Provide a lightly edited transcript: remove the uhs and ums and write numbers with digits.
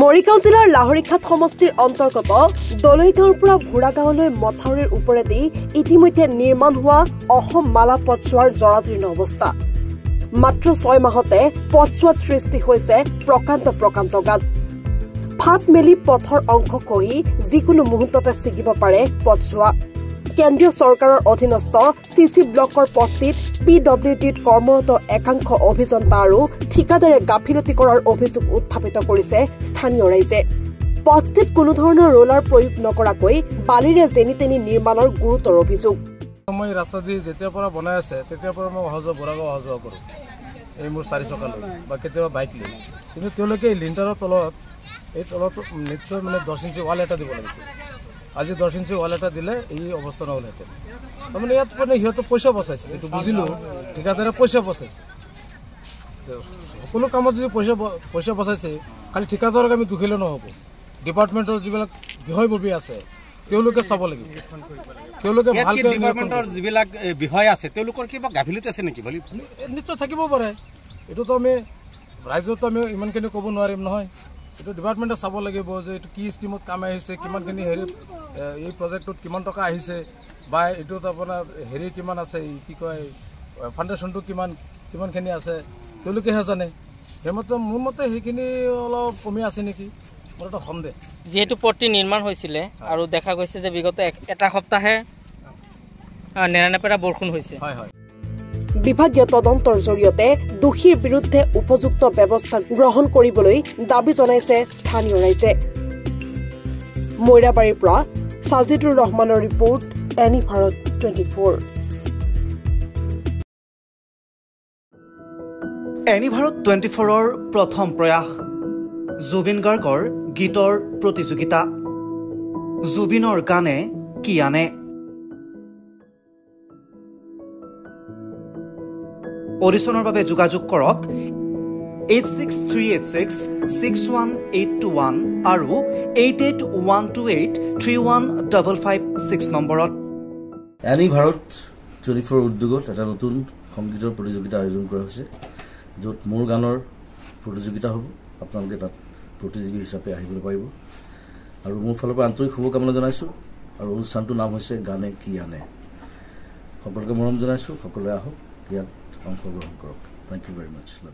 মৰিগাঁও জিলাৰ লাহৰিঘাট সমষ্টিৰ অন্তৰ্গত দলৈগাঁৱৰ পৰা ভোৰাগাঁৱলৈ মথাউৰিৰ ওপৰেদি ইতিমধ্যে নিৰ্মাণ হোৱা অসম মালা পথছোৱাৰ জৰাজীৰ্ণ অৱস্থা। মাত্ৰ 6 মাহতে পথছোৱাত সৃষ্টি হৈছে প্ৰকাণ্ড গাঁত। ফাট মেলি পথৰ অংশ খহি যিকোনো মুহূৰ্ততে ছিগিব পাৰে পথছোৱা। কেন্দ্ৰীয় চৰকাৰৰ অধীনস্থ চিচি ব্লকৰ পথটিত PWDত কৰ্মৰত একাংশ অভিযন্তা আৰু ঠিকাদাৰে গাফিলতি কৰাৰ অভিযোগ উত্থাপিত কৰিছে স্থানীয় ৰাইজে। পথটিত কোনো ধৰণৰ ৰোলাৰ প্ৰয়োগ নকৰাকৈ বালিৰে যেনি তেনি নিৰ্মাণৰ গুৰুতৰ অভিযোগ। মই ৰাস্তা দি যেতিয়াৰ পৰা বনাই আছে তেতিয়াৰ পৰা মই ভোৰাগাঁও অহা যোৱা কৰোঁ, এই মোৰ 4 চকা লৈ বা কেতিয়াবা বাইক লৈ। কিন্তু তেওঁলোকে এই লিণ্টাৰৰ তলত নিশ্চয় 10 ইঞ্চি ৱাল এটা দিব লাগিছিল। আজি 10 ইঞ্চি ৱাল এটা দিলে এই অৱস্থা নহ'লহেঁতেন। তাৰমানে ইয়াত সিহঁতে পইচা বচাইছে, যিটো বুজিলোঁ ঠিকাদাৰে পইচা বচাইছে। সকলো কামত যদি পইচা বচাইছে, খালি ঠিকাদাৰক আমি দুখিলে নহ'ব। ডিপাৰ্টমেণ্টৰ যিবিলাক বিষয়ববী আছে তেওঁলোকে চাব লাগিব। তেওঁলোকে ভালকৈ ডিপাৰ্টমেণ্টৰ যিবিলাক বিষয় আছে তেওঁলোকৰ কিবা গাফিলতি আছে নেকি? নিশ্চয় থাকিব পাৰে। এইটোতো আমি ৰাইজতো আমি ইমানখিনি ক'ব নোৱাৰিম নহয়। এইটো ডিপাৰ্টমেণ্টে চাব লাগিব যে এইটো কি স্কিমত কাম আহিছে, কিমানখিনি এই প্ৰজেক্টটোত কিমান টকা আহিছে, বা এইটোত আপোনাৰ কিমান আছে, কি কয় ফাউণ্ডেশ্যনটো কিমানখিনি আছে তেওঁলোকেহে জানে। সেইমতে মোৰ মতে সেইখিনি অলপ কমি আছে নেকি, মোৰ এটা সন্দেহ। যিহেতু পথটি নিৰ্মাণ হৈছিলে আৰু দেখা গৈছে যে বিগত এটা সপ্তাহে নেৰানেপেৰা বৰষুণ হৈছে। হয়। বিভাগীয় তদন্তৰ জৰিয়তে দোষীৰ বিৰুদ্ধে উপযুক্ত ব্যৱস্থা গ্ৰহণ কৰিবলৈ দাবী জনাইছে স্থানীয় ৰাইজে। মৈৰাবাৰীৰ পৰা সাজিদুৰ ৰহমানৰ ৰিপৰ্ট, এনি ভাৰত 24। এনি ভাৰত 24ৰ প্ৰথম প্ৰয়াস জুবিন গাৰ্গৰ গীতৰ প্ৰতিযোগিতা। জুবিনৰ গানে কি আনে? অডিশ্যনৰ বাবে যোগাযোগ কৰক 8638661821 আৰু 8812831556 নম্বৰত। এনি ভাৰত 24 উদ্যোগত এটা নতুন সংগীতৰ প্ৰতিযোগিতা আয়োজন কৰা হৈছে, য'ত মোৰ গানৰ প্ৰতিযোগিতা হ'ব। আপোনালোকে তাত প্ৰতিযোগী হিচাপে আহিবলৈ পাৰিব আৰু মোৰ ফালৰ পৰা আন্তৰিক শুভকামনা জনাইছোঁ। আৰু অনুষ্ঠানটোৰ নাম হৈছে গানে কি আনে। সকলোকে মৰম জনাইছোঁ, সকলোৱে আহক, ইয়াত অংশগ্ৰহণ কৰক। Thank you very much. Love U.